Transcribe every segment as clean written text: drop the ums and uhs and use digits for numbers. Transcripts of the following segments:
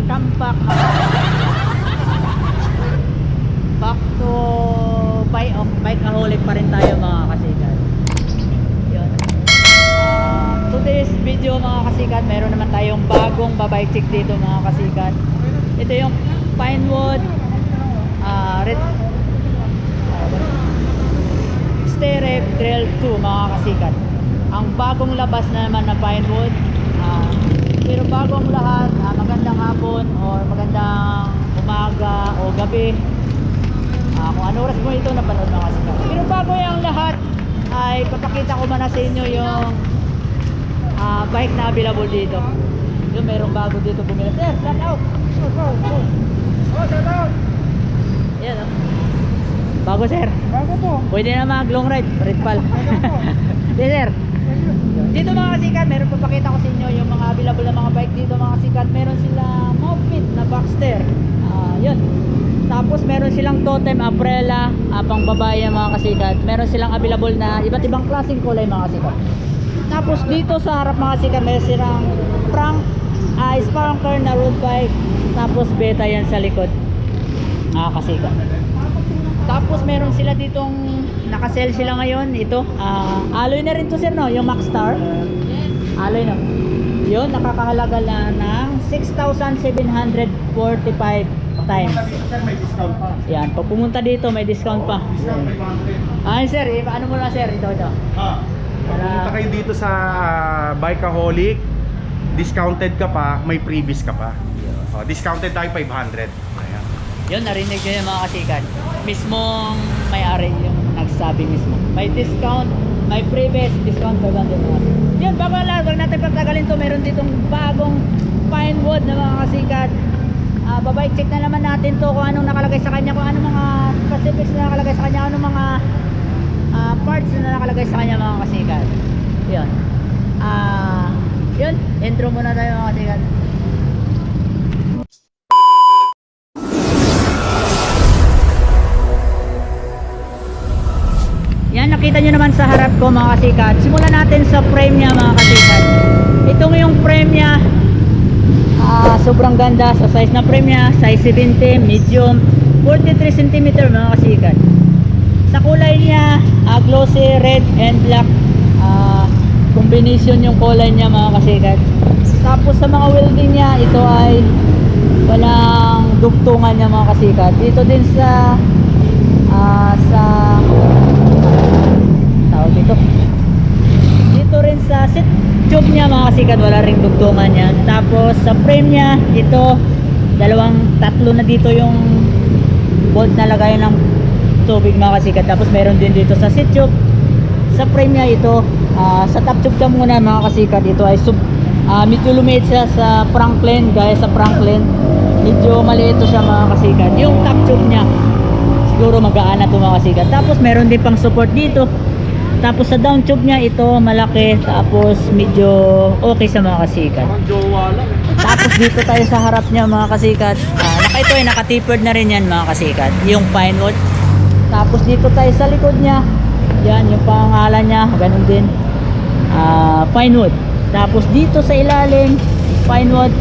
welcome back. Back to bikeaholic pa rin tayo mga kasikat. Yun. Today's video mga kasikat, meron naman tayong bagong babike chick dito mga kasikat. Ito yung Pinewood Red Sterep Trail 2 mga kasikat. Ang bagong labas na naman na Pinewood. Pero bago ang lahat, magandang hapon or magandang umaga o gabi, kung ano oras mo ito napanood mga kasikat. Pero bago yung lahat ay papakita ko muna sa inyo yung bike na available dito. Yung merong bago dito bumili. Sir, shout out! Shout out! Yan o. Bago sir. Bago po. Pwede na mag long ride. Red pal. Yes sir. Dito mga kasikat, meron papakita ko sa inyo yung mga available na mga bike dito mga kasikat. Meron silang Moped na Baxter. Yun. Tapos meron silang Totem Umbrella, pang babae mga kasikat. Meron silang available na iba't ibang klaseng kulay mga kasikat. Tapos dito sa harap mga kasikat, meron silang Prank Sparker na road bike. Tapos beta yan sa likod mga kasikat. Tapos meron sila ditong naka-sell sila ngayon. Ito alloy na rin to sir no, yung Maxstar. Yes. Alloy no. Yun, nakakahalaga lang ng 6,745 times. Sir, may discount pa. Yan, pag pumunta dito may discount pa. Ay sir, ano mo na sir, ito. Pumunta kayo dito sa Bikeaholic, discounted ka pa, may freebies ka pa. Discounted tayo 500. Ayan. Yun, narinig nyo yung mga kasikat. Mismong may-ari yung nagsabi mismo. May discount, may previous discount 500 mga. Yun, bago lang, wag natin pagtagalin to. Meron ditong bagong Pinewood na mga kasikat. Babike check na naman natin to kung anong nakalagay sa kanya, kung anong mga specifics na nakalagay sa kanya, anong mga parts na nakalagay sa kanya mga kasikat. Yun. Yun, intro muna tayo mga kasikat. Yan, nakita nyo naman sa harap ko mga kasikat. Simulan natin sa frame nya mga kasikat. Itong yung frame nya, sobrang ganda sa size na frame nya. Size 70, medium, 43 cm mga kasikat. Sa kulay nya, glossy red and black combination yung kulay nya mga kasikat. Tapos sa mga welding nya, ito ay walang dugtungan nya mga kasikat. Dito din sa dito rin sa seat tube nya mga kasikat, wala ring dugtungan yan. Tapos sa frame nya, ito tatlo na dito yung bolt na lagayan ng tubig mga kasikat. Tapos meron din dito sa seat tube. Sa frame nya ito, sa top tube ka muna mga kasikat, ito ay medyo lumiit siya sa Franklin. Gaya sa Franklin, medyo maliit ito siya mga kasikat. Yung top tube nya siguro magaan na ito mga kasikat. Tapos meron din pang support dito. Tapos sa down tube nya, ito malaki. Tapos medyo okay sa mga kasikat. Tapos dito tayo sa harap nya mga kasikat, ito ay naka-tapered na rin yan mga kasikat, yung Pinewood. Tapos dito tayo sa likod nya, yan yung pangalan nya, ganun din, Pinewood. Tapos dito sa ilalim, Pinewood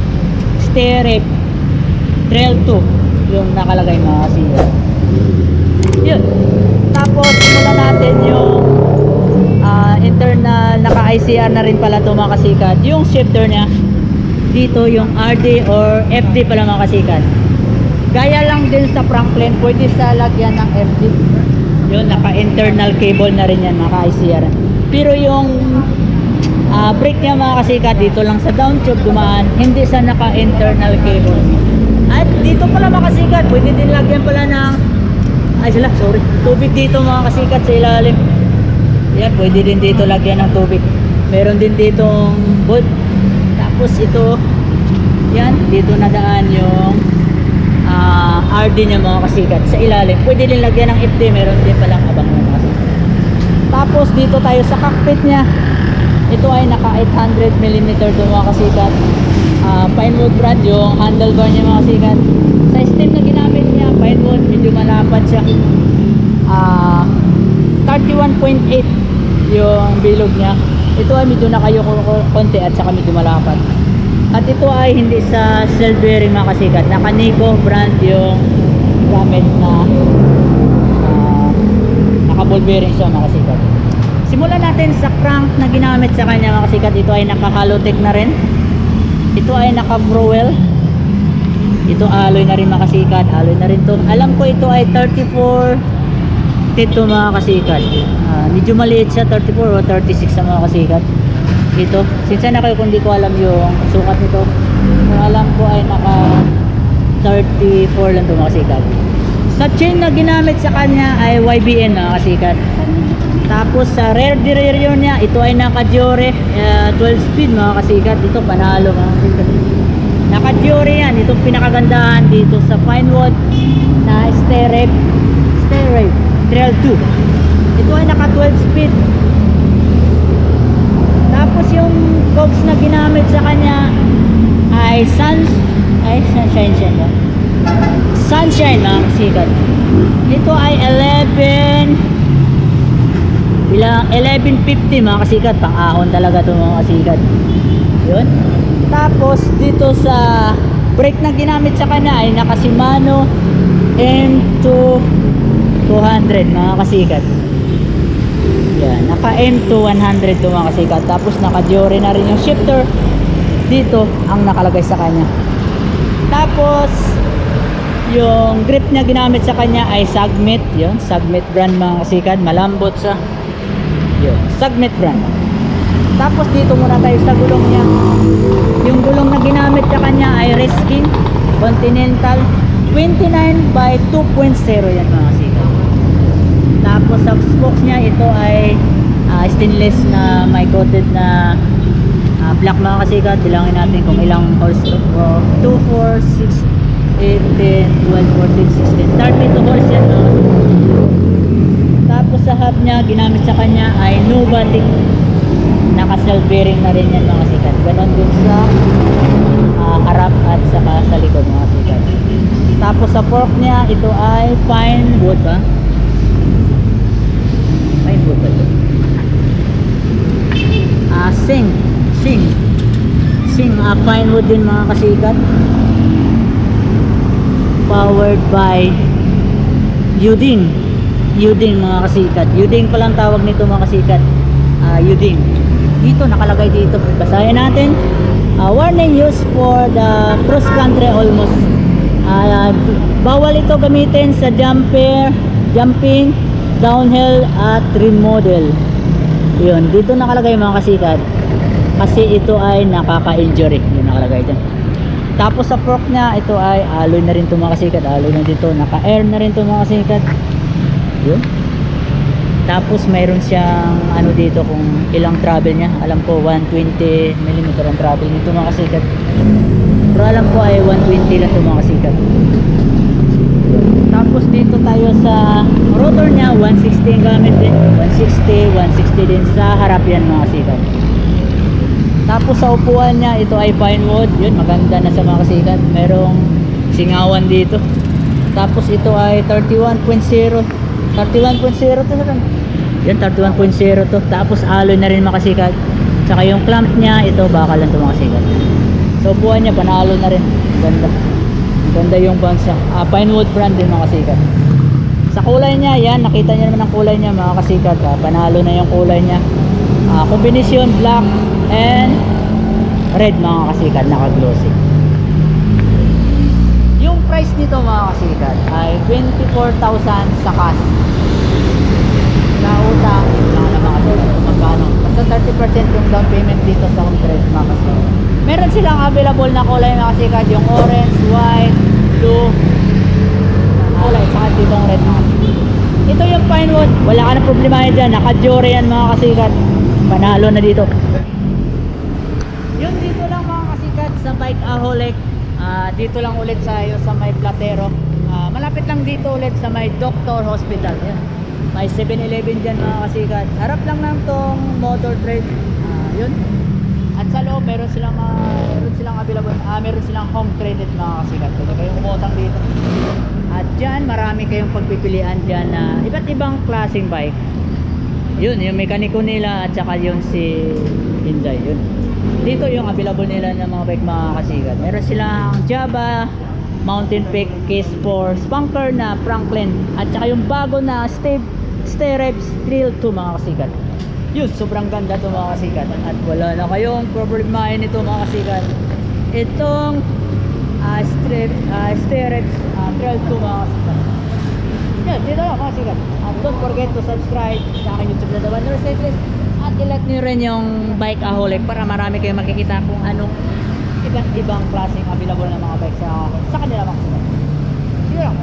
Sterep Trail 2 yung nakalagay mga kasikat. Yun. Tapos simulan natin yung internal, naka ICR na rin pala ito mga kasikat. Yung shifter nya dito, yung RD or FD pala mga kasikat. Gaya lang din sa Franklin, pwede sa lagyan ng FD. Yun, naka internal cable na rin yan, naka ICR. Pero yung brake nya mga kasikat, dito lang sa down tube dumaan, hindi sa naka internal cable. At dito pala mga kasikat, pwede din lagyan pala ng tubig dito mga kasikat sa ilalim. Yan, pwede din dito lagyan ng tubig. Meron din ditong bolt. Tapos ito, yan, dito nadaan yung RD nya mga kasikat sa ilalim. Pwede din lagyan ng FD, meron din palang abang mga kasikat. Tapos dito tayo sa cockpit nya. Ito ay naka 800mm ito mga kasikat. Pinewood brand yung handlebar nya mga kasikat. Sa stem na ginamit niya, Pinewood, medyo malapad siya. 31.8 yung bilog niya. Ito ay medyo nakayo konti at saka medyo malapad. At ito ay hindi sa shell bearing mga kasikat. Naka Nico brand yung gamit na naka ball bearing siya mga kasikat. Simulan natin sa crank na ginamit sa kanya mga kasikat. Ito ay naka Halotech na rin. Ito ay naka Browell. Ito alloy na rin mga kasikat. Alloy na rin to. Alam ko ito ay 34 dito mga kasikat. Medyo maliit siya, 34 o 36 sa mga kasikat. Ito, sinsya na kayo kung di ko alam yung sukat nito. Kung alam ko ay naka 34 lang ito mga kasikat. Sa chain na ginamit sa kanya ay YBN mga kasikat. Tapos sa rear derailleur niya, ito ay naka Diore 12 speed mga kasikat. Ito panalo mga kasikat. Naka Diore yan. Itong pinakagandahan dito sa Pinewood na Stereb Trail 2. Ito ay naka 12 speed. Tapos yung cogs na ginamit sa kanya ay Sunshine mga kasikat. Ito ay 1150 mga kasikat. Pang-ahon talaga ito mga kasikat. Yun. Tapos dito sa brake na ginamit sa kanya ay naka Shimano M2 200 mga kasikat. Yan, naka M2 100 to mga kasikat. Tapos naka Diore na rin yung shifter. Dito ang nakalagay sa kanya. Tapos yung grip niya ginamit sa kanya ay Sagmet. Yun, Sagmet brand mga kasikat. Malambot sa yun, Sagmet brand. Tapos dito muna tayo sa gulong niya. Yung gulong na ginamit sa kanya ay Reskin Continental 29 by 2.0 yan mga kasikat. Tapos sa spokes niya ito ay stainless na may coated na black mga kasikat. Bilangin natin kung ilang holes to. 2, 4, 6, 8, 10, 12, 14, 16, 32 holes yan mga kasikat. Tapos sa hub niya ginamit sa kanya ay Novatic. Naka shell bearing na rin yan mga kasikat. Ganon din sa harap at saka sa likod mga kasikat. Tapos sa fork niya ito ay fine wood ba? Fine wood ba ito? Sing fine wood din mga kasikat. Powered by Uding mga kasikat. Uding palang tawag nito mga kasikat. Uding. Dito nakalagay dito. Basahin natin. Warning use for the cross country almost. Bawal ito gamitin sa jumping, downhill at remodel. Yun, dito nakalagay mga kasikat. Kasi ito ay nakaka-injury. Yun nakalagay dyan. Tapos sa fork niya, ito ay alloy na rin ito mga kasikat. Alloy na dito, naka-air na rin ito mga kasikat. Yun. Tapos mayroon siyang ano dito kung ilang travel niya. Alam ko 120mm ang travel nito mga kasikat. Pero alam ko ay 120 lang ito mga kasikat. Tapos dito tayo sa rotor niya, 160 ang gamit din. 160 din sa harap yan mga kasikat. Tapos sa upuan niya, ito ay pine wood. Yun, maganda na sa mga kasikat. Merong singawan dito. Tapos ito ay 31.0 to sa yan, 31.0 to. Tapos alloy na rin mga kasikat. Saka yung clamp niya, ito bakal lang ito mga kasikat. Sa upuan niya, panalo na rin. Ganda yung bansa. Pinewood brand din mga kasikat. Sa kulay niya, yan, nakita niyo naman ang kulay niya mga kasikat. Panalo na yung kulay niya. Kombinasyon black and red mga kasikat, naka-glossy. Yung price nito mga kasikat ay 24,000 sa cash. Sa utang, na mga kasikat, magkano? Basta 30% yung down payment dito sa home trade mga kasikat. Meron silang available na kulay mga kasikat, yung orange, white, blue, kulay, saka ditong red mga kasikat. Ito yung Pinewood, wala ka na problema dyan, naka-Diore yan mga kasikat. Panalo na dito. Yun, dito lang mga kasikat sa Bikeaholic. Dito lang ulit sa may Platero. Malapit lang dito ulit sa may Doctor Hospital. Yan. May 7-Eleven dyan mga kasikat. Harap lang ng tong motor trade. Yun. At sa loob meron silang available. Meron silang home credit mga kasikat. Pwede kayong umutang dito. At dyan marami kayong pagpipilian dyan na iba't ibang klaseng bike. Yun, yung mekaniko nila at saka yun si Hyundai. Yun. Dito yung available nila ng mga bike mga kasikat. Meron silang Java, Mountain Peak, Case 4, Spunker na Franklin, at saka yung bago na Sterex Trail 2 mga kasikat. Yun, sobrang ganda to mga kasikat. At wala na kayong problemahin ito mga kasikat. Itong Sterex Trail 2 mga kasikat. Yan, dito lang mga kasikat. At don't forget to subscribe sa aking YouTube na The Wanderer Cyclist. At i-like nyo rin yung Bikeaholic para marami kayong makikita kung anong iba't ibang klaseng available na mga bike sa kanila mga kasikat. Sige lang.